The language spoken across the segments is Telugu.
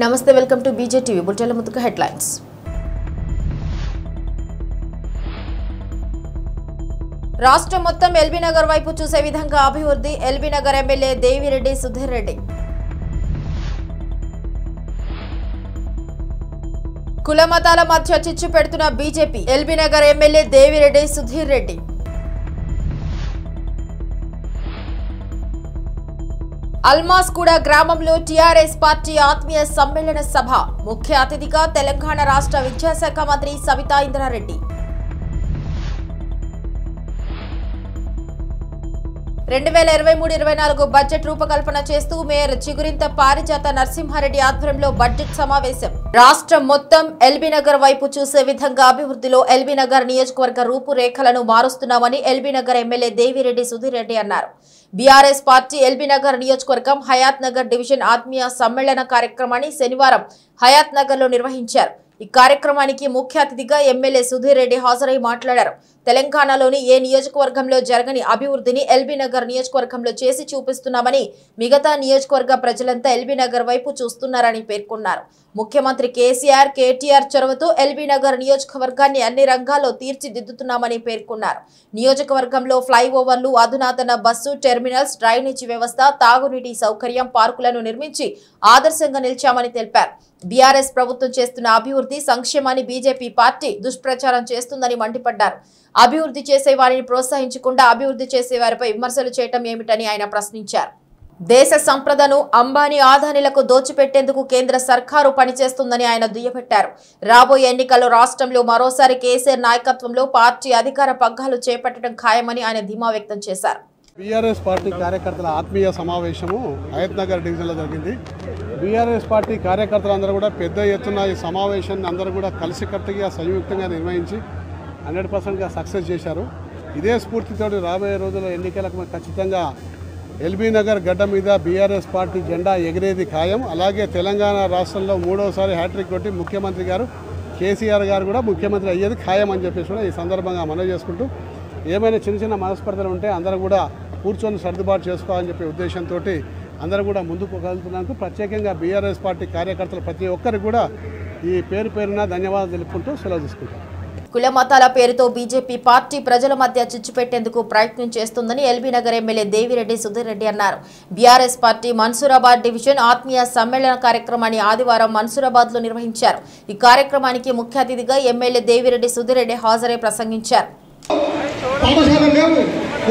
నమస్తే వెల్కమ్ టు బీజేటీవీ బులెటిన్ల ముందుగా హెడ్లైన్స్. రాష్ట్రం మొత్తం ఎల్బీ నగర్ వైపు చూసే విధంగా అభివృద్ధి. LB Nagar MLA Devireddy Sudheer Reddy. కుల మతాల మధ్య చిచ్చు పెడుతున్న BJP. LB Nagar MLA Devireddy Sudheer Reddy. Almasguda గ్రామంలో టీఆర్ఎస్ పార్టీ ఆత్మీయ సమ్మేళన సభ. ముఖ్య అతిథిగా తెలంగాణ రాష్ట్ర విద్యాశాఖ మంత్రి సబితా ఇంద్రారెడ్డి. 2023-24 బడ్జెట్ రూపకల్పన చేస్తూ మేయర్ చిగురింత పారిజాత నరసింహారెడ్డి ఆధ్వర్యంలో బడ్జెట్ సమావేశం. రాష్ట్రం మొత్తం ఎల్బీ నగర్ వైపు చూసే విధంగా అభివృద్ధిలో ఎల్బీ నగర్ నియోజకవర్గ రూపురేఖలను మారుస్తున్నామని ఎల్బీ నగర్ ఎమ్మెల్యే దేవిరెడ్డి సుధీర్ రెడ్డి అన్నారు. బీఆర్ఎస్ పార్టీ ఎల్బీ నగర్ నియోజకవర్గం హయాత్ నగర్ డివిజన్ ఆత్మీయ సమ్మేళన కార్యక్రమాన్ని శనివారం హయాత్ నగర్ లో నిర్వహించారు. ఈ కార్యక్రమానికి ముఖ్య అతిథిగా ఎమ్మెల్యే సుధీర్ రెడ్డి హాజరై మాట్లాడారు. తెలంగాణలోని ఏ నియోజకవర్గంలో జరగని అభివృద్ధిని ఎల్బీ నగర్ నియోజకవర్గంలో చేసి చూపిస్తున్నామని, మిగతా నియోజకవర్గ ప్రజలంతా ఎల్బీ నగర్ వైపు చూస్తున్నారని పేర్కొన్నారు. ముఖ్యమంత్రి కేటీఆర్ చొరవతో ఎల్బీ నగర్ నియోజకవర్గాన్ని అన్ని రంగాల్లో తీర్చిదిద్దుతున్నామని పేర్కొన్నారు. నియోజకవర్గంలో ఫ్లైఓవర్లు, అధునాతన బస్సు టెర్మినల్స్, డ్రైనేజీ వ్యవస్థ, తాగునీటి సౌకర్యం, పార్కులను నిర్మించి ఆదర్శంగా నిలిచామని తెలిపారు. బీఆర్ఎస్ ప్రభుత్వం చేస్తున్న అభివృద్ధి సంక్షేమాన్ని బీజేపీ పార్టీ దుష్ప్రచారం చేస్తుందని మండిపడ్డారు. అభివృద్ధి చేసే వారిని ప్రోత్సహించకుండా అభివృద్ధి చేసే వారిపై విమర్శలు చేయటం ఏమిటని ఆయన ప్రశ్నించారు. దేశ సంపదను అంబానీ, ఆదానీలకు దోచిపెట్టేందుకు కేంద్ర సర్కారు పనిచేస్తుందని ఆయన దుయ్యబట్టారు. రాబోయే ఎన్నికల్లో రాష్ట్రంలో మరోసారి కేసీఆర్ నాయకత్వంలో పార్టీ అధికార పగ్గాలు చేపట్టడం ఖాయమని ఆయన ధీమా వ్యక్తం చేశారు. బీఆర్ఎస్ పార్టీ కార్యకర్తల ఆత్మీయ సమావేశము హయత్ నగర్ డివిజన్లో జరిగింది. బీఆర్ఎస్ పార్టీ కార్యకర్తలందరూ కూడా పెద్ద ఎత్తున ఈ సమావేశాన్ని అందరూ కూడా కలిసికట్టుగా సంయుక్తంగా నిర్వహించి 100%గా సక్సెస్ చేశారు. ఇదే స్ఫూర్తితో రాబోయే రోజుల్లో ఎన్నికలకు ఖచ్చితంగా ఎల్బీ నగర్ గడ్డ మీద బీఆర్ఎస్ పార్టీ జెండా ఎగిరేది ఖాయం. అలాగే తెలంగాణ రాష్ట్రంలో 3వసారి హ్యాట్రిక్ కొట్టి ముఖ్యమంత్రి గారు కేసీఆర్ గారు కూడా ముఖ్యమంత్రి అయ్యేది ఖాయం అని చెప్పేసి కూడా ఈ సందర్భంగా మనవి చేసుకుంటూ, ఏమైనా చిన్న చిన్న మనస్పర్ధలు ఉంటే అందరూ కూడా కూర్చొని సర్దుబాటు చేసుకోవాలని చెప్పే ఉద్దేశంతో అందరూ కూడా ముందుకు కలుగుతున్నందుకు ప్రత్యేకంగా బీఆర్ఎస్ పార్టీ కార్యకర్తలు ప్రతి ఒక్కరికి కూడా ఈ పేరున ధన్యవాదాలు తెలుపుకుంటూ సెలవు తీసుకుంటారు. కుల మతాల పేరుతో బీజేపీ పార్టీ ప్రజల మధ్య చిచ్చు పెట్టేందుకు ప్రయత్నం చేస్తుందని ఎల్బీ నగర్ ఎమ్మెల్యే దేవిరెడ్డి సుధీర్ రెడ్డి అన్నారు. బీఆర్ఎస్ పార్టీ మన్సూరాబాద్ డివిజన్ ఆత్మీయ సమ్మేళన కార్యక్రమాన్ని ఆదివారం మన్సూరాబాద్ లో నిర్వహించారు. ఈ కార్యక్రమానికి ముఖ్య అతిథిగా ఎమ్మెల్యే దేవిరెడ్డి సుధీర్ రెడ్డి హాజరై ప్రసంగించారు. పాఠశాల లేవు,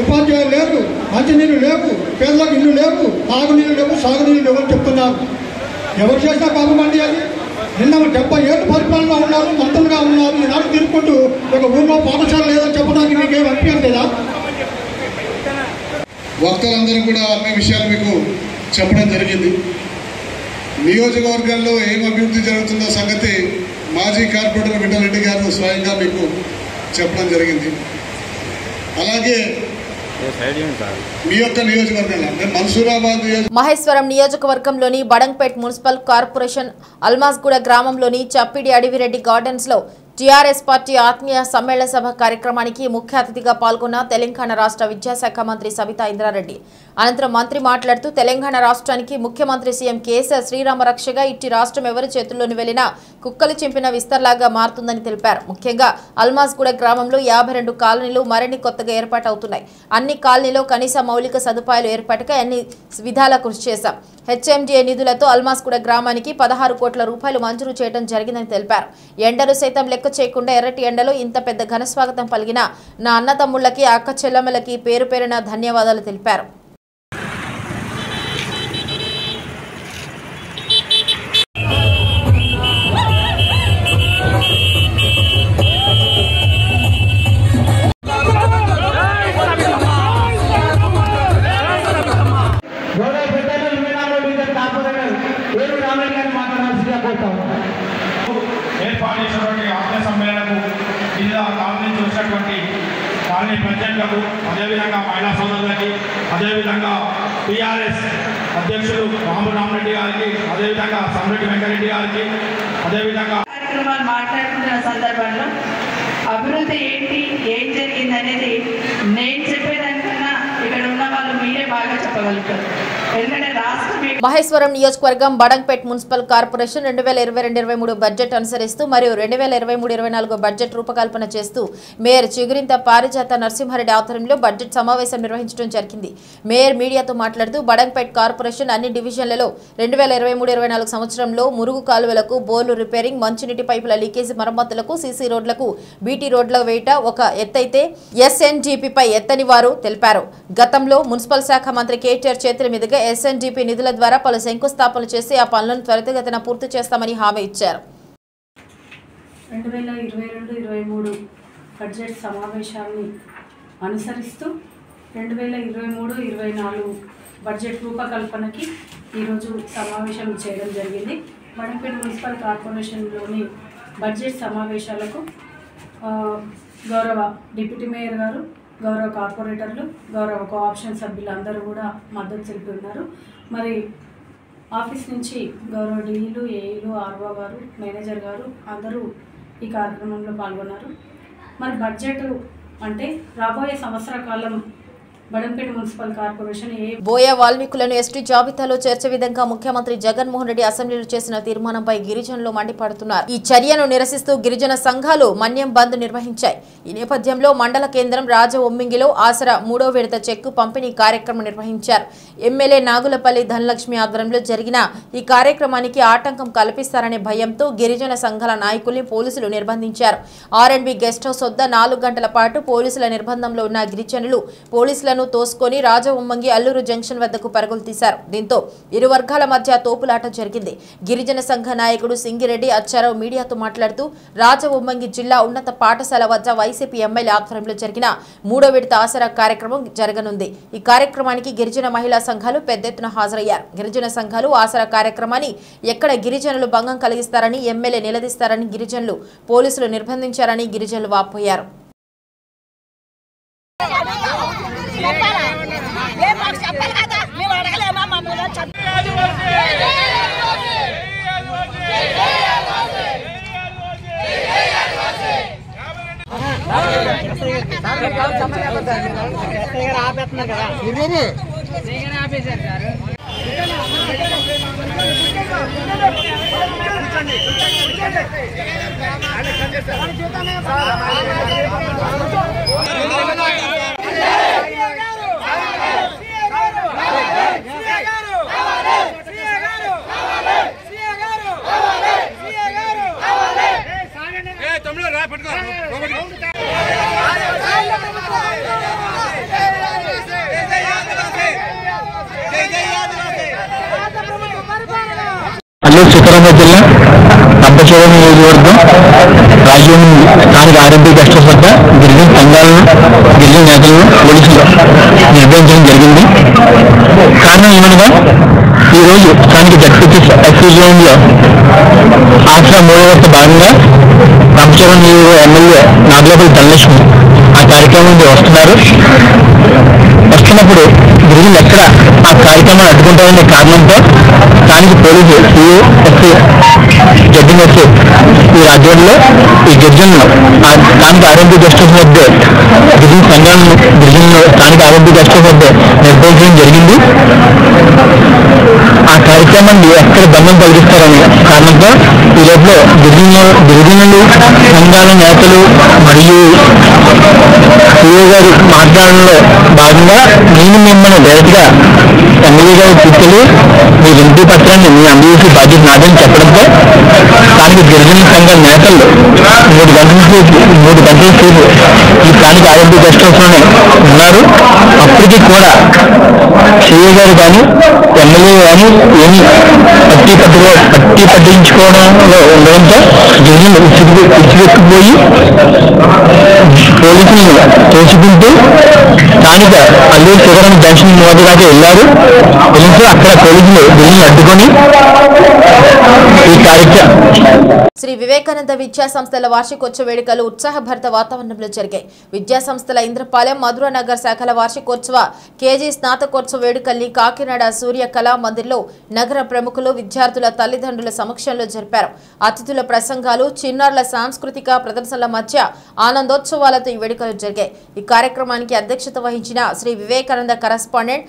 ఉపాధ్యాయులు లేవు, మంచినీళ్ళు లేవు, పేదలకు ఇల్లు లేవు, తాగునీళ్ళు లేవు, సాగునీళ్ళు లేవు అని చెప్తున్నారు. ఎవరు చేసినా పాపం అండి. అది నిన్న 70 ఏళ్ళు పరిపాలన ఉన్నారు, మంత్రులుగా ఉన్నారు. ఈనాడు తిరుగుకుంటూ ఒక ఊళ్ళో పాఠశాల లేదని చెప్పడానికి మీకేం అనిపించలేదా? వక్తలందరూ కూడా అన్ని విషయాలు మీకు చెప్పడం జరిగింది. నియోజకవర్గంలో ఏం అభివృద్ధి జరుగుతుందో సంగతి మాజీ కార్పొరేటర్ విఠలరెడ్డి గారు స్వయంగా మీకు చెప్పడం జరిగింది. అలాగే మీ యొక్క నియోజకవర్గంలో మన్సూరాబాద్ మహేశ్వరం నియోజకవర్గంలోని బడంగ్పేట్ మున్సిపల్ కార్పొరేషన్ అల్మాస్గూడ గ్రామంలోని చప్పిడి అడివిరెడ్డి గార్డెన్స్ లో టీఆర్ఎస్ పార్టీ ఆత్మీయ సమ్మేళన సభ కార్యక్రమానికి ముఖ్య అతిథిగా పాల్గొన్న తెలంగాణ రాష్ట్ర విద్యాశాఖ మంత్రి సబితా ఇంద్రారెడ్డి. అనంతరం మంత్రి మాట్లాడుతూ తెలంగాణ రాష్ట్రానికి ముఖ్యమంత్రి సీఎం కేసీఆర్ శ్రీరామ రక్షగా ఇట్టి రాష్ట్రం ఎవరి చేతుల్లోని వెళ్లినా కుక్కలు చింపిన విస్తర్లాగా మారుతుందని తెలిపారు. ముఖ్యంగా అల్మాస్గూడ గ్రామంలో 52 కాలనీలు మరిన్ని కొత్తగా ఏర్పాటవుతున్నాయి. అన్ని కాలనీలో కనీస మౌలిక సదుపాయాలు ఏర్పాటుకై అన్ని విధాలా కృషి చేశాం. హెచ్ఎండిఏ నిధులతో అల్మాస్గూడ గ్రామానికి 16 కోట్ల రూపాయలు మంజూరు చేయడం జరిగిందని తెలిపారు. ఎండలు సైతం లెక్క చేయకుండా ఎర్రటి ఎండలో ఇంత పెద్ద ఘనస్వాగతం పలిగిన నా అన్న తమ్ముళ్లకి, అక్క చెల్లెమ్మలకి పేరు పేరున ధన్యవాదాలు తెలిపారు. కాలనీ ప్రజలకు, అదేవిధంగా మహిళా సోదరులకి, అదేవిధంగా టీఆర్ఎస్ అధ్యక్షులు రామరెడ్డి గారికి, అదేవిధంగా సమ్రెడ్డి వెంకరెడ్డి గారికి, అదేవిధంగా కార్యక్రమాలు మాట్లాడుతున్న సందర్భంలో అభివృద్ధి ఏంటి, ఏం జరిగింది అనేది నేను చెప్పేదానికన్నా ఇక్కడ ఉన్న వాళ్ళు మీరే బాగా చెప్పగలుగుతారు. ఎందుకంటే మహేశ్వరం నియోజకవర్గం బడంగ్పేట్ మున్సిపల్ కార్పొరేషన్ 2022-23 బడ్జెట్ అనుసరిస్తూ మరియు 2023-24 బడ్జెట్ రూపకల్పన చేస్తూ మేయర్ చిగురింత పారిజాత నరసింహారెడ్డి ఆధ్వర్యంలో బడ్జెట్ సమావేశం నిర్వహించడం జరిగింది. మేయర్ మీడియాతో మాట్లాడుతూ బడంగ్పేట్ కార్పొరేషన్ అన్ని డివిజన్లలో 2023-24 సంవత్సరంలో మురుగు కాలువలకు బోర్లు రిపేరింగ్, మంచినీటి పైపుల లీకేజీ మరమ్మతులకు, సీసీ రోడ్లకు, బీటీ రోడ్ల వేట ఒక ఎత్తైతే ఎస్ఎన్జీపీపై ఎత్తని వారు తెలిపారు. గతంలో మున్సిపల్ శాఖ మంత్రి కేటీఆర్ చేతుల మీదుగా ఎస్ఎన్జీపీ నిధుల ద్వారా పలు శంకుస్థాపనలు చేసి ఆ పనులను త్వరితగతిన పూర్తి చేస్తామని హామీ ఇచ్చారు. 2022-23 బడ్జెట్ సమావేశాన్ని అనుసరిస్తూ 2023-24 బడ్జెట్ రూపకల్పనకి ఈరోజు సమావేశం చేయడం జరిగింది. బడంగ్పేట్ మున్సిపల్ కార్పొరేషన్లోని బడ్జెట్ సమావేశాలకు గౌరవ డిప్యూటీ మేయర్ గారు, గౌరవ కార్పొరేటర్లు, గౌరవ కోఆప్షన్ సభ్యులు అందరూ కూడా మద్దతు తెలుపుతున్నారు. మరి ఆఫీస్ నుంచి గౌరవ డీఈలు, ఏఈలు, ఆర్ఓ గారు, మేనేజర్ గారు అందరూ ఈ కార్యక్రమంలో పాల్గొన్నారు. మరి బడ్జెట్ అంటే రాబోయే సంవత్సర కాలం బడంగ్పేట్ మున్సిపల్ కార్పొరేషన్ బోయ వాల్మీకులను ఎస్టీ జాబితాలో చేర్చే విధంగా ముఖ్యమంత్రి జగన్మోహన్ రెడ్డి అసెంబ్లీలో చేసిన తీర్మానంపై గిరిజనులు మండిపడుతున్నారు. ఈ చర్యను నిరసిస్తూ గిరిజన సంఘాలు మన్యం బంద్ నిర్వహించాయి. ఈ నేపథ్యంలో మండల కేంద్రం రాజవొమ్మింగిలో ఆసరా 3వ విడత చెక్కు పంపిణీ కార్యక్రమం నిర్వహించారు. ఎమ్మెల్యే నాగులపల్లి ధనలక్ష్మి ఆధ్వర్యంలో జరిగిన ఈ కార్యక్రమానికి ఆటంకం కల్పిస్తారనే భయంతో గిరిజన సంఘాల నాయకుల్ని పోలీసులు నిర్బంధించారు. ఆర్ఎండ్బి గెస్ట్ హౌస్ వద్ద 4 గంటల పాటు పోలీసుల నిర్బంధంలో ఉన్న గిరిజనులు పోలీసులను తోసుకొని రాజవొమ్మంగి అల్లూరు జంక్షన్ వద్దకు పరుగులు తీశారు. దీంతో ఇరు వర్గాల మధ్య తోపులాట జరిగింది. గిరిజన సంఘ నాయకుడు సింగిరెడ్డి అచ్చారావు మీడియాతో మాట్లాడుతూ రాజవొమ్మంగి జిల్లా ఉన్నత పాఠశాల వద్ద వైసీపీ ఎమ్మెల్యే ఆధ్వర్యంలో జరిగిన 3వ విడత ఆసరా కార్యక్రమం జరగనుంది. ఈ కార్యక్రమానికి గిరిజన మహిళా సంఘాలు పెద్ద ఎత్తున హాజరయ్యారు. గిరిజన సంఘాలు ఆసరా కార్యక్రమాన్ని ఎక్కడ గిరిజనులు భంగం కలిగిస్తారని, ఎమ్మెల్యే నిలదీస్తారని గిరిజనులు పోలీసులు నిర్బంధించారని గిరిజనులు వాపోయారు. అల్లూరు సీతారామరాజు జిల్లా రంపచోడవరం నియోజకవర్గం రాజ్యం స్థానిక ఆర్ఎంపీ గెస్ట్ హౌస్ వద్ద గిరిజన సంఘాలను, గిరిజన నేతలను పోలీసులు నిర్వహించడం జరిగింది. కారణం ఏమనగా ఈరోజు స్థానిక జడ్పీటీ ఎస్సీలో ఆసరా 3వ విడత భాగంగా రంపచోడవరం నియోజకవర్గ ఎమ్మెల్యే నాగులపల్లి ధనలక్ష్మి ఆ కార్యక్రమానికి వస్తున్నప్పుడు గిరిజనులు ఎక్కడ ఆ కార్యక్రమాన్ని అడ్డుకుంటారనే కారణంతో స్థానిక పోలీసు సిఐ, ఎస్సీ, జడ్జి వచ్చి ఈ రాజ్యంలో ఈ గిరిజనులు స్థానిక ఆర్ఎంపీ గెస్ట్ హౌస్ వద్ద గిరిజన సంఘాలను, గిరిజనులు స్థానిక ఆర్ఎంపీ గెస్ట్ హౌస్ వద్ద నిర్వహించడం జరిగింది. ఆ కార్యక్రమాన్ని ఎక్కడ భంగం కలిగిస్తారనే కారణంతో ఈ లోపల గిరిజనులు సంఘాల నేతలు మరియు సిఐ గారి మాట్లాడడంలో భాగంగా నేను మిమ్మల్ని డైరెక్ట్గా ఎమ్మెల్యే గారి కూర్చొని మీ వినతి పత్రాన్ని మీ అందజేసి బాధ్యత నాదని చెప్పడంతో స్థానిక గిరిజన సంఘాల నేతలు 3 గంటల సేపు ఈ స్థానిక ఆర్ఎంపీ గెస్ట్ హౌస్లోనే ఉన్నారు. అప్పటికీ కూడా సిఐ గారు కానీ ఎమ్మెల్యే కానీ ఏమి పట్టించుకోవడంలో ఉండడంతో గిరిజనులు విసిగెక్కిపోయి పోలీసులను తోసుకుంటూ స్థానిక అల్లూరు సీతారామరాజు జంక్షన్ వద్ద దాకా వెళ్ళారు. వెళ్తూ అక్కడ పోలీసులు గిరిజనులు అడ్డుకొని ఈ కార్యక్రమం శ్రీ వివేకానంద విద్యా సంస్థల వార్షికోత్సవ వేడుకలు ఉత్సాహభరిత వాతావరణంలో జరిగాయి. విద్యా సంస్థల ఇంద్రపాలెం, మధురానగర్ శాఖల వార్షికోత్సవ కేజీ స్నాతకోత్సవ వేడుకల్ని కాకినాడ సూర్య కళా మందిర్లో నగర ప్రముఖులు, విద్యార్థుల తల్లిదండ్రుల సమక్షంలో జరిపారు. అతిథుల ప్రసంగాలు, చిన్నారుల సాంస్కృతిక ప్రదర్శనల మధ్య ఆనందోత్సవాలతో ఈ వేడుకలు జరిగాయి. ఈ కార్యక్రమానికి అధ్యక్షత వహించిన శ్రీ వివేకానంద కరస్పాండెంట్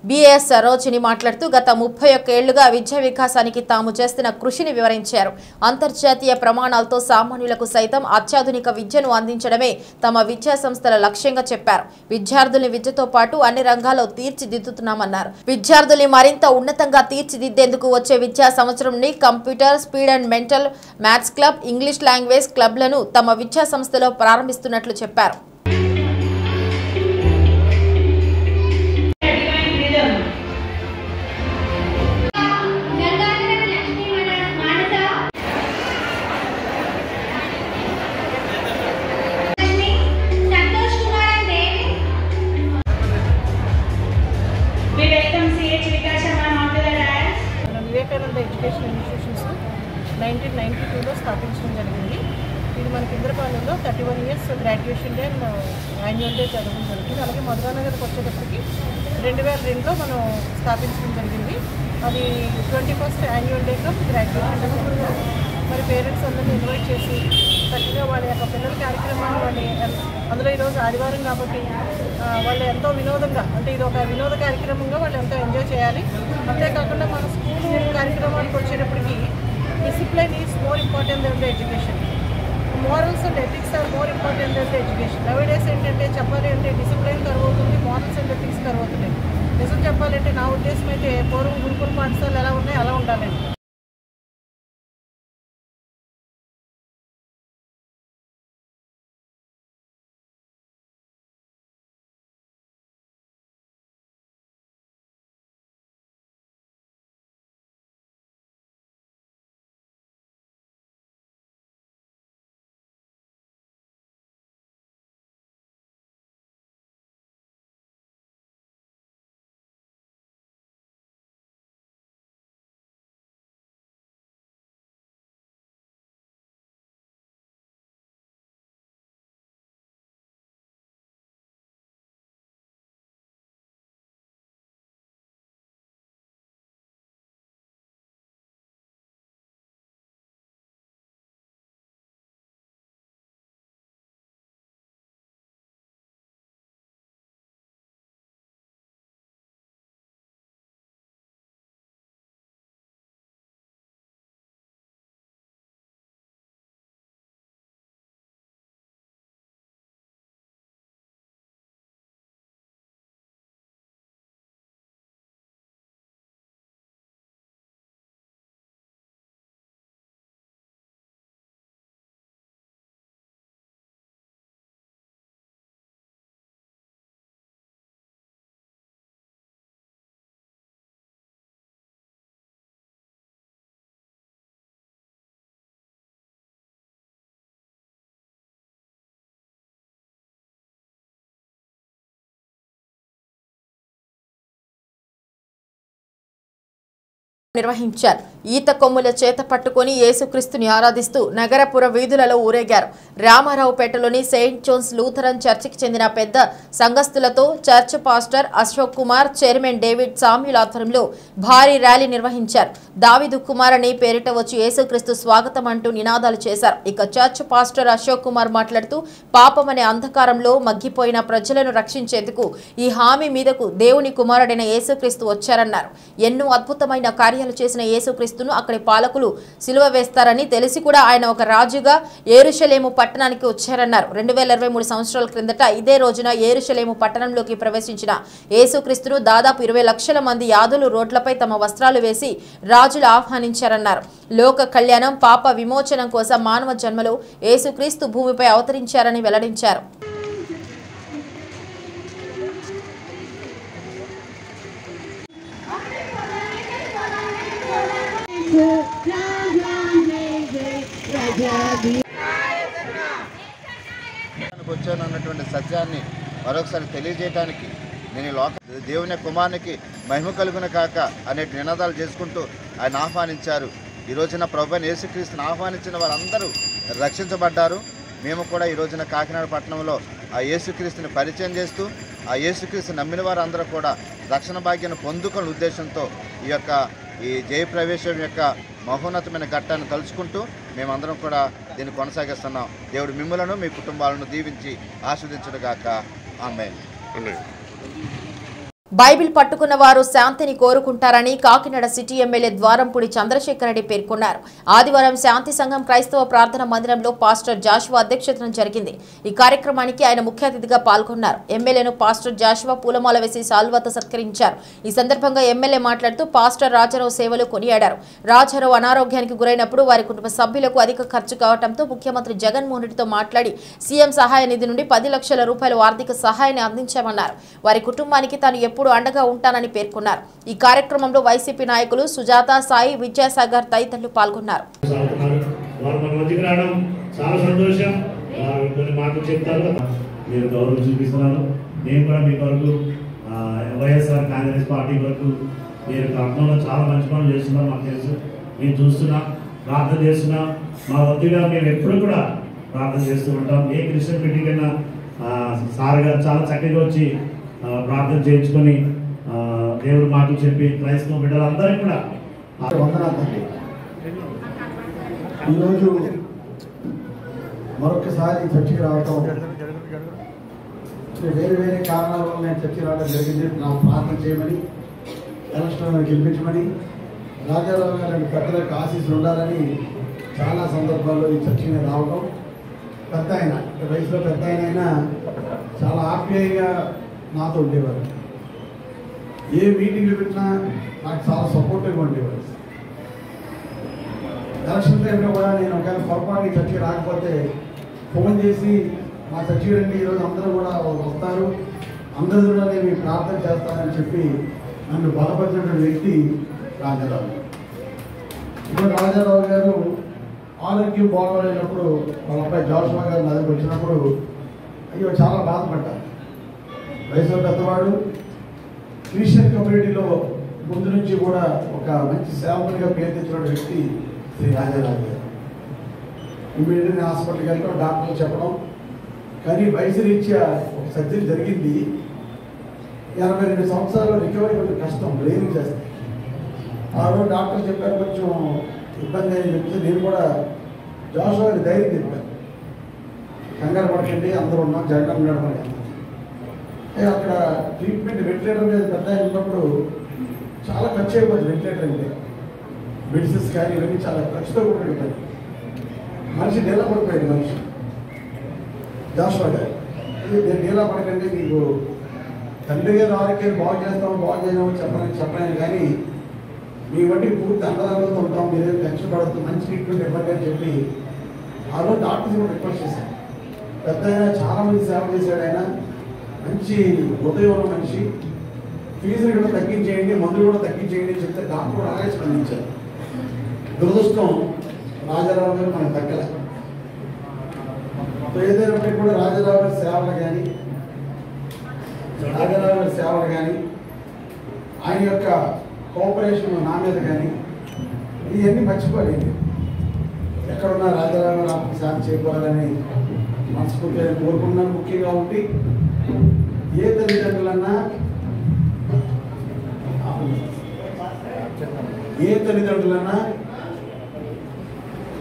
బిఎస్ సరోజిని మాట్లాడుతూ గత 31 ఏళ్లుగా విద్యా వికాసానికి తాము చేస్తున్న కృషిని వివరించారు. అంతర్జాతీయ ప్రమాణాలతో సామాన్యులకు సైతం అత్యాధునిక విద్యను అందించడమే తమ విద్యా సంస్థల లక్ష్యంగా చెప్పారు. విద్యార్థుల్ని విద్యతో పాటు అన్ని రంగాల్లో తీర్చిదిద్దుతున్నామన్నారు. విద్యార్థుల్ని మరింత ఉన్నతంగా తీర్చిదిద్దేందుకు వచ్చే విద్యా సంవత్సరం నుండి computer, speed and mental maths club, English language క్లబ్లను తమ విద్యా సంస్థలో ప్రారంభిస్తున్నట్లు చెప్పారు. వివేకానంద ఎడ్యుకేషన్ ఇన్స్టిట్యూషన్స్ 1992లో స్థాపించడం జరిగింది. ఇది మనకి ఇంద్రపాలెంలో 31 years graduation day and annual day జరగడం జరుగుతుంది. అలాగే మధురానగర్కి వచ్చేటప్పటికి 2002లో మనం స్థాపించడం జరిగింది. అది 21st annual day come graduation day. మరి పేరెంట్స్ అందరినీ ఇన్వైట్ చేసి చక్కగా వాళ్ళ యొక్క పిల్లల కార్యక్రమాన్ని వాళ్ళు అందులో ఈరోజు ఆదివారం కాబట్టి వాళ్ళు ఎంతో వినోదంగా, అంటే ఇది ఒక వినోద కార్యక్రమంగా వాళ్ళు ఎంతో ఎంజాయ్ చేయాలి. అంతేకాకుండా మన స్కూల్ కార్యక్రమానికి వచ్చేటప్పటికి discipline is more important than the education. Morals and ethics are more important than the education. Nowadays ఏంటంటే చెప్పాలి అంటే డిసిప్లిన్ కరువు అవుతుంది, మోరల్స్ అండ్ ఎథిక్స్ కరువు అవుతున్నాయి. నిజం చెప్పాలంటే నా ఉద్దేశం అయితే పూర్వం గురుకుల పాఠశాలలు ఎలా ఉన్నాయి అలా ఉండాలండి. నిర్వహించారు. ఈత కొమ్ముల చేత పట్టుకుని యేసుక్రీస్తుని ఆరాధిస్తూ నగరపుర వీధులలో ఊరేగారు. రామారావుపేటలోని సెయింట్ జోన్స్ లూథరన్ చర్చికి చెందిన పెద్ద సంఘస్థులతో church pastor Ashok Kumar, chairman David Samuel ఆధ్వర్యంలో భారీ ర్యాలీ నిర్వహించారు. దావీదు కుమార్ అని పేరిట వచ్చి యేసుక్రీస్తు స్వాగతం అంటూ నినాదాలు చేశారు. ఇక చర్చ్ పాస్టర్ అశోక్ కుమార్ మాట్లాడుతూ పాపమనే అంధకారంలో మగ్గిపోయిన ప్రజలను రక్షించేందుకు ఈ హామీ మీదకు దేవుని కుమారుడైన యేసుక్రీస్తు వచ్చారన్నారు. ఎన్నో అద్భుతమైన కార్యాలు చేసిన యేసుక్రీస్తును అక్కడి పాలకులు సిలువ వేస్తారని తెలిసి కూడా ఆయన ఒక రాజుగా యెరూషలేము పట్టణానికి వచ్చారన్నారు. 2023 సంవత్సరాల క్రిందట ఇదే రోజున యెరూషలేము పట్టణంలోకి ప్రవేశించిన యేసుక్రీస్తును దాదాపు 20 లక్షల మంది యాదులు రోడ్లపై తమ వస్త్రాలు వేసి రాజులు ఆహ్వానించారన్నారు. లోక కళ్యాణం, పాప విమోచనం కోసం మానవ జన్మలో యేసుక్రీస్తు భూమిపై అవతరించారని వెల్లడించారు. వచ్చానన్నటువంటి సత్యాన్ని మరొకసారి తెలియజేయడానికి నేను ఈ లోక దేవుని కుమారునికి మహిమ కలుగున కాక అనే నినాదాలు చేసుకుంటూ ఆయన ఆహ్వానించారు. ఈ రోజున ప్రభువైన యేసుక్రీస్తుని ఆహ్వానించిన వారందరూ రక్షించబడ్డారు. మేము కూడా ఈ రోజున కాకినాడ పట్టణంలో ఆ యేసుక్రీస్తుని పరిచయం చేస్తూ ఆ యేసుక్రీస్తు నమ్మిన వారందరూ కూడా రక్షణ భాగ్యాన్ని పొందుకునే ఉద్దేశంతో ఈ జయప్రవేశం యొక్క మహోన్నతమైన ఘట్టాన్ని తలుచుకుంటూ మేమందరం కూడా దీన్ని కొనసాగిస్తున్నాం. దేవుడు మిమ్మలను మీ కుటుంబాలను దీవించి ఆశీర్వదించుగాక. ఆమేన్. బైబిల్ పట్టుకున్న వారు శాంతిని కోరుకుంటారని కాకినాడ సిటీ ఎమ్మెల్యే ద్వారంపూడి చంద్రశేఖర్ రెడ్డి పేర్కొన్నారు. ఆదివారం శాంతి సంఘం క్రైస్తవ ప్రార్థన మందిరంలో పాస్టర్ జాషువా అధ్యక్షతన జరిగింది. ఈ కార్యక్రమానికి ఆయన ముఖ్య అతిథిగా పాల్గొన్నారు. ఎమ్మెల్యేను పాస్టర్ జాషువా పూలమాల వేసి సాల్వాతో సత్కరించారు. ఈ సందర్భంగా ఎమ్మెల్యే మాట్లాడుతూ పాస్టర్ రాజారావు సేవలు కొనియాడారు. రాజారావు అనారోగ్యానికి గురైనప్పుడు వారి కుటుంబ సభ్యులకు అధిక ఖర్చు కావడంతో ముఖ్యమంత్రి జగన్మోహన్ రెడ్డితో మాట్లాడి సీఎం సహాయ నిధి నుండి 10 లక్షల రూపాయల ఆర్థిక సహాయాన్ని అందించామన్నారు. వారి కుటుంబానికి తాను ఎప్పుడు అండగా ఉంటానని పేర్కొన్నారు. ఈ కార్యక్రమంలో వైసీపీ నాయకులు సుజాత, సాయి, విద్యాసాగర్ తదితరులు పాల్గొన్నారు. చాలా సంతోషం. కొన్ని మాటలు చెప్తారు, మీరు గౌరవం చూపిస్తున్నారు. నేను కూడా మీ వరకు వైఎస్ఆర్ కాంగ్రెస్ పార్టీ వరకు మీరు కర్నూలులో చాలా మంచి పనులు చేస్తున్నారు. మాకు తెలుసు, మేము చూస్తున్నా, ప్రార్థన చేస్తున్నా. మా వద్దుగా మేము ఎప్పుడు కూడా ప్రార్థన చేస్తూ ఉంటాం. ఏ క్రిస్టియన్ మీటింగ్ అయినా సార్ గారు చాలా చక్కగా వచ్చి ప్రార్థన చేయించుకొని దేవుడు మాటలు చెప్పి క్రైస్తవ బిడ్డలందరికీ కూడా వందనాలండి. ఈరోజు మరొకసారి చర్చికి రావటం, వేరే వేరే కారణాల వల్ల నేను చర్చికి రావడం జరిగింది. నాకు ప్రార్థన చేయమని, ఎలక్షన్ గెలిపించమని, రాజారావు గారి పెద్దలకు ఆశీస్సులు ఉండాలని చాలా సందర్భాల్లో ఈ చర్చికి రావడం. పెద్ద ఆయన, వయసులో పెద్ద అయినా చాలా ఆప్యాయంగా నాతో ఉండేవారు. ఏ మీటింగ్లు పెట్టినా నాకు చాలా సపోర్టివ్గా ఉండేవారు. ఎలక్షన్ టైంలో కూడా నేను ఒకవేళ పొరపాటు చర్చకి రాకపోతే ఫోన్ చేసి మా చర్చకి రండి, ఈరోజు అందరూ కూడా వస్తారు, అందరూ కూడా నేను ప్రార్థన చేస్తానని చెప్పి నన్ను బలపరిచినటువంటి వ్యక్తి రాజారావు. ఇప్పుడు రాజారావు గారు ఆరోగ్యం బాగోలేనప్పుడు వాళ్ళ అబ్బాయి జాషువా గారు నా దగ్గర వచ్చినప్పుడు అయ్యో చాలా బాధపడ్డారు. వయసులో పెద్దవాడు, క్రిస్టియన్ కమ్యూనిటీలో ముందు నుంచి కూడా ఒక మంచి సేవకునిగా పేరు తెచ్చిన వ్యక్తి శ్రీ రాజారావు గారు. ఇమీడియట్గా హాస్పిటల్కి వెళ్ళడం, డాక్టర్లు చెప్పడం, కానీ వయసు రీత్యా ఒక సర్జరీ జరిగింది. 82 సంవత్సరాలు రికవరీ కొంచెం కష్టం, బ్రెయిన్ చేస్తాయి. ఆ రోజు డాక్టర్ చెప్పారు కొంచెం ఇబ్బంది అని చెప్తే నేను కూడా జాషువా గారి ధైర్యం చెప్పాను, కంగారు పడకండి, అందరూ ఉన్నాం, జగన్ నడపండి. అక్కడ ట్రీట్మెంట్ వెంటిలేటర్ మీద పెద్ద ఉన్నప్పుడు చాలా ఖర్చు అయిపోతుంది. వెంటిలేటర్ అంటే మెడిసిన్స్ కానీ ఇవన్నీ చాలా ఖర్చుతో కూడిన మనిషి నీళ్ళ పడిపోయింది. మనిషి జాషువా గారు నేను నీళ్ళ పడకండి, మీకు తండ్రి గారు ఆరోగ్యాన్ని బాగు చేస్తాము చెప్పలేను కానీ మీ వంటి పూర్తి అన్నదానంతో ఉంటాం, మీరేం టెన్షన్ పడద్దు, మంచి ట్రీట్మెంట్ ఇవ్వండి అని చెప్పి ఆ రోజు డాక్టర్స్ కూడా రిక్వెస్ట్ చేశాను. పెద్ద ఆయన చాలా మంది సేవ చేశాడు. ఆయన మంచి ఉదయం మనిషి, ఫీజులు కూడా తగ్గించేయండి, మందులు కూడా తగ్గించేయండి అని చెప్తే డాక్టర్ కూడా అలాగే స్పందించారు. దురదృష్టం రాజారావు గారు మనకు తగ్గలే. ఏదైనప్పటికీ కూడా రాజారావు గారి సేవలు కానీ ఆయన యొక్క కోఆపరేషన్ నా మీద కానీ ఇవన్నీ మర్చిపోలేదు. ఎక్కడున్నా రాజారావు గారు నాకు సేవ చేయకూడదని మనస్ఫూర్తిగా కోరుకున్నాను. ముఖ్యంగా ఉండి ఏ తల్లిదండ్రులన్నా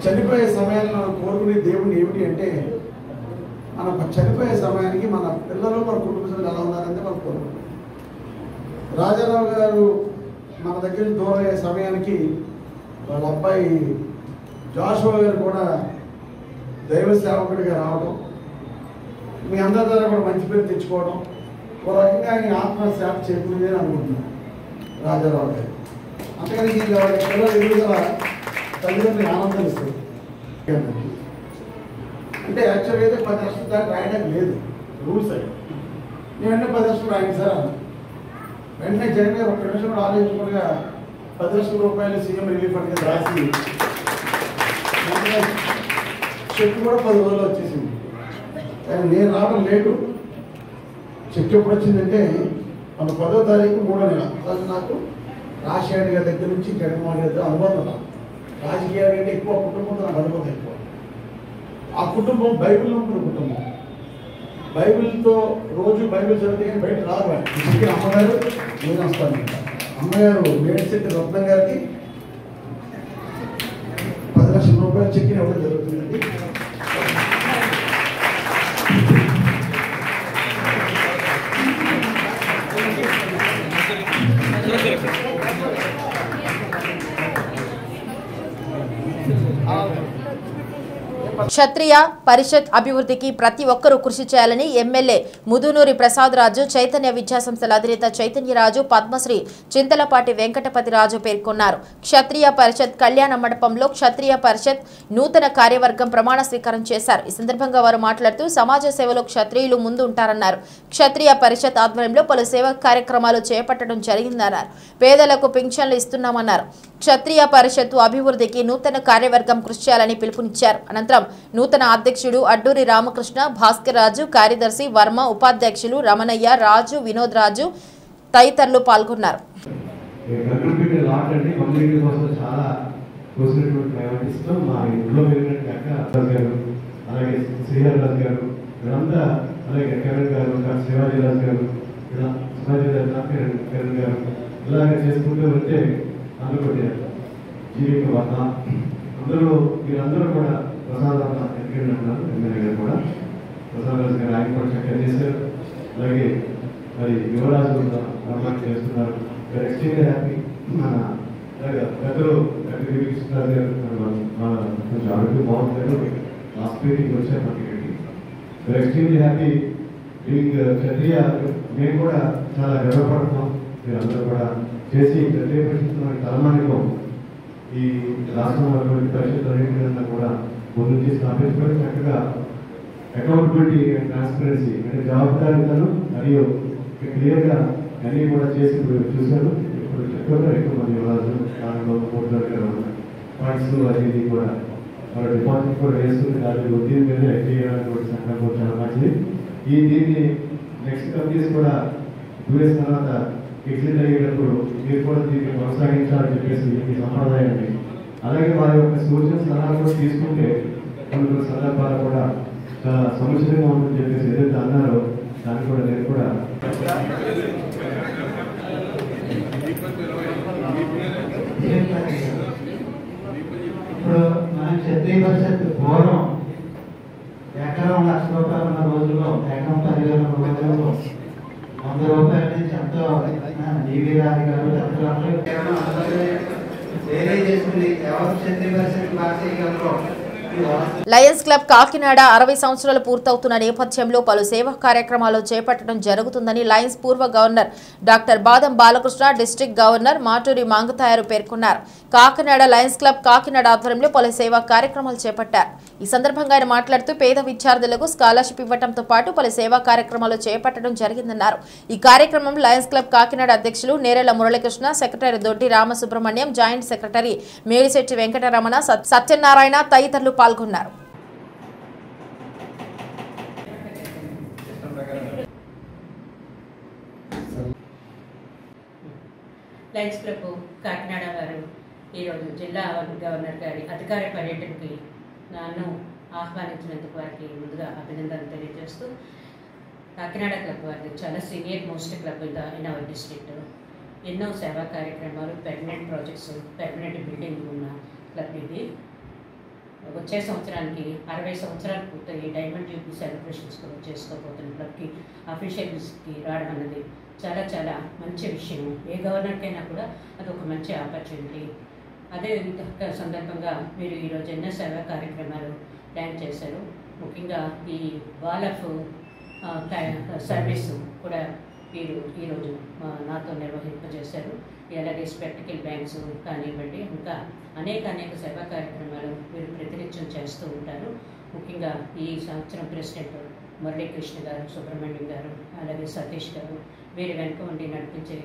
చనిపోయే సమయాన్ని మనం కోరుకునే దేవుడు ఏమిటి అంటే, మన చనిపోయే సమయానికి మన పిల్లలు, మన కుటుంబ సభ్యులు ఎలా ఉన్నారంటే మనం కోరుకుంటాం. రాజారావు గారు మన దగ్గర దూరం అయ్యే సమయానికి వాళ్ళ అబ్బాయి జాషువా గారు కూడా దైవ సేవకుడిగా రావడం, మీ అందరి ద్వారా కూడా మంచి పేరు తెచ్చుకోవడం, ఒక రకంగా ఆయన ఆత్మసేవ చేకూరింది అని అనుకుంటున్నాను రాజారావు గారు. అంతకని పిల్లలు ఎదుగుదల తల్లిదండ్రులు ఆనందం ఇస్తుంది. అంటే యాక్చువల్గా అయితే 10 లక్షల దాకా రాయడానికి లేదు, రూల్స్ అయ్యి. నేను వెంటనే 10 లక్షలు రాయండి సార్ అన్న. వెంటనే జగన్ గారు 1 నిమిషం కూడా ఆలోచించకుండా 10 లక్షల రూపాయలు సీఎం రిలీఫ్ ఫండ్ కింద రాసి చెక్ కూడా 10 రోజులు వచ్చేసింది. కానీ నేను రావడం లేటు. చెక్ ఎప్పుడు వచ్చిందంటే మన 10వ తారీఖు 3వ నెల. అసలు నాకు రాజశేఖర్ గారి దగ్గర నుంచి జగన్మోహన్ రెడ్డి అనుభవం ఉన్నా. రాజకీయాలు అంటే ఎక్కువ కుటుంబంతో నాకు అనుభవం ఎక్కువ. ఆ కుటుంబం బైబిల్ ఉంటుంది. కుటుంబం బైబిల్తో రోజు బైబిల్ చదివితే కానీ బయట రాదు. ఇంటికి అమ్మగారు నేను వస్తాను. అమ్మగారు మేడ్శెట్టి రత్నం గారికి 10 లక్షల రూపాయలు చెక్కిన ఇవ్వడం జరుగుతుందండి. క్షత్రియ పరిషత్ అభివృద్ధికి ప్రతి ఒక్కరూ కృషి చేయాలని ఎమ్మెల్యే ముదునూరి ప్రసాద్ రాజు, చైతన్య విద్యాసంస్థల అధినేత చైతన్యరాజు, పద్మశ్రీ చింతలపాటి వెంకటపతి రాజు పేర్కొన్నారు. క్షత్రియ పరిషత్ కళ్యాణ మండపంలో క్షత్రియ పరిషత్ నూతన కార్యవర్గం ప్రమాణ స్వీకారం చేశారు. ఈ సందర్భంగా వారు మాట్లాడుతూ సమాజ సేవలో క్షత్రియులు ముందు ఉంటారన్నారు. క్షత్రియ పరిషత్ ఆధ్వర్యంలో పలు సేవా కార్యక్రమాలు చేపట్టడం జరిగిందన్నారు. పేదలకు పింఛన్లు ఇస్తున్నామన్నారు. క్షత్రియ పరిషత్తు అభివృద్ధికి నూతన కార్యవర్గం కృషి చేయాలని పిలుపునిచ్చారు. అనంతరం నూతన అధ్యక్షుడు అడ్డూరి రామకృష్ణ, భాస్కర్ రాజు, కార్యదర్శి వర్మ, ఉపాధ్యక్షులు రమణయ్య, రాజు, వినోద్ రాజు తదితరులు పాల్గొన్నారు. అందరూ మీరందరూ కూడా ప్రసాద్ ఎన్నికలు ఉన్నారు. ఎమ్మెల్యే గారు కూడా ప్రసాద్ రాజు గారు ఆయన కూడా చక్కగా చేశారు. అలాగే మరి యువరాజు నిర్మాణం చేస్తున్నారు. Extremely happy. మన పెద్దలు కృష్ణరాజు గారు కొంచెం ఆరోగ్యం బాగుంటారు. లాస్ట్ మీటింగ్ వచ్చారు మనకి. ఎక్స్ట్రీమ్లీ హ్యాపీ బీయింగ్ క్షత్రియ. మేము కూడా చాలా గర్వపడుతున్నాం. మీరందరూ కూడా చేసి క్షత్రియ పరిస్థితున్న తలమానిలో ఈ రాష్ట్రంలో పరిషత్తులన్నింటినీ కూడా ముందు స్థాపించుకొని చక్కగా అకౌంటబిలిటీ అండ్ ట్రాన్స్పరెన్సీ అంటే జవాబుదారీతను మరియు క్లియర్గా అన్నీ కూడా చేసి చూశాను. ఇప్పుడు చెప్తున్నారు ఎక్కువ మంది యువరాజు దానిలో ఫండ్స్ అది కూడా వాళ్ళ డిపాజిట్ కూడా వేస్తుంది. దాని వడ్డీ మీద చేయడానికి కూడా సంకల్పం చాలా మంచిది. దీన్ని నెక్స్ట్ కంపెనీస్ కూడా 2 years తర్వాత ఎగ్జిట్ అయ్యేటప్పుడు మీరు కూడా దీన్ని కొనసాగించాలని చెప్పేసి ఈ సంప్రదాయాన్ని, అలాగే వారి యొక్క సూచన సలహాలు కూడా తీసుకుంటే కొన్ని సందర్భాలు కూడా చాలా సముచితంగా ఉందని చెప్పేసి ఏదైతే అన్నారో దాన్ని కూడా నేను కూడా ఇప్పుడు మనం క్షత్రియ పరిషత్ పూర్వం ఎకరం 1,00,000 రూపాయలు ఉన్న రోజుల్లో ఎకరం 10,000 రోజుల్లో 100 రూపాయల నుంచి ఎంతో డివి రాజు గారు అందరూ వేరే చేసుకుని ఎవరు క్షత్రియ పరిషత్ బాగా చేయగలరు. లయన్స్ క్లబ్ కాకినాడ 60 సంవత్సరాలు పూర్తవుతున్న నేపథ్యంలో పలు సేవా కార్యక్రమాలు చేపట్టడం జరుగుతుందని లయన్స్ పూర్వ గవర్నర్ డాక్టర్ బాదం బాలకృష్ణ, డిస్ట్రిక్ట్ గవర్నర్ మాటూరి మంగతాయారు పేర్కొన్నారు. కాకినాడ లయన్స్ క్లబ్ కాకినాడ ఆధ్వర్యంలో పలు సేవా కార్యక్రమాలు చేపట్టారు. ఈ సందర్భంగా ఆయన మాట్లాడుతూ పేద విద్యార్థులకు స్కాలర్షిప్ ఇవ్వడంతో పాటు పలు సేవా కార్యక్రమాలు చేపట్టడం జరిగిందన్నారు. ఈ కార్యక్రమం లయన్స్ క్లబ్ కాకినాడ అధ్యక్షులు నేరెల మురళీకృష్ణ, సెక్రటరీ దొడ్డి రామసుబ్రహ్మణ్యం, జాయింట్ సెక్రటరీ మేడిశెట్టి వెంకటరమణ, సత్యనారాయణ తదితరులు పాల్గొన్నారు. లయన్స్ క్లబ్ కాకినాడ వారు ఈరోజు జిల్లా గవర్నర్ గారి అధికార పర్యటనకి నన్ను ఆహ్వానించినందుకు వారికి ముందుగా అభినందనలు తెలియజేస్తూ, కాకినాడ క్లబ్ వారిది చాలా senior most club in our district. ఎన్నో సేవా కార్యక్రమాలు, పెర్మనెంట్ ప్రాజెక్ట్స్, పెర్మనెంట్ బిల్డింగ్ ఉన్న క్లబ్ ఇది. వచ్చే సంవత్సరానికి 60 సంవత్సరాలు పూర్తయి డైమండ్ జూబ్లీ సెలబ్రేషన్స్ కూడా చేసుకోబోతున్న క్లబ్కి అఫీషియల్స్కి రావడం అన్నది చాలా చాలా మంచి విషయం. ఏ గవర్నర్కైనా కూడా అదొక మంచి ఆపర్చునిటీ. అదే సందర్భంగా మీరు ఈరోజు ఎన్నో సేవా కార్యక్రమాలు ప్లాన్ చేశారు. ముఖ్యంగా ఈ వాల్ ఆఫ్ సర్వీస్ కూడా మీరు ఈరోజు నాతో నిర్వహింపజేశారు. అలాగే స్పెక్టికల్ బ్యాంక్స్ కానివ్వండి, ఇంకా అనేక సేవా కార్యక్రమాలు మీరు ప్రతినిత్యం చేస్తూ ఉంటారు. ముఖ్యంగా ఈ సంవత్సరం ప్రెసిడెంట్ మురళీకృష్ణ గారు, సుబ్రహ్మణ్యం గారు, అలాగే సతీష్ గారు, వీరి వెనుక ఉండి నడిపించే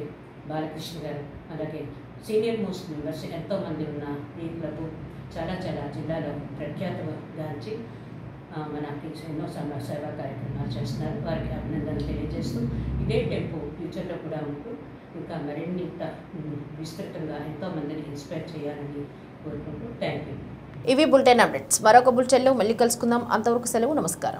బాలకృష్ణ గారు, అలాగే సీనియర్ మోస్ట్ మెంబర్స్ ఎంతోమంది ఉన్న ఈ క్లబ్ చాలా చాలా జిల్లాలో ప్రఖ్యాతిగాంచి మనకి ఎన్నో సేవా కార్యక్రమాలు చేస్తున్నారు. వారికి అభినందనలు తెలియజేస్తూ ఇదే టెంపో ఫ్యూచర్లో కూడా ఉంటూ ఇంకా మరిన్ని విస్తృతంగా ఎంతోమందిని ఇన్స్పైర్ చేయాలని కోరుకుంటూ థ్యాంక్ యూ. ఇవి బులెటిన్ అప్డేట్స్. మరొక బులెటిన్లో మళ్ళీ కలుసుకుందాం. అంతవరకు సెలవు. నమస్కారం.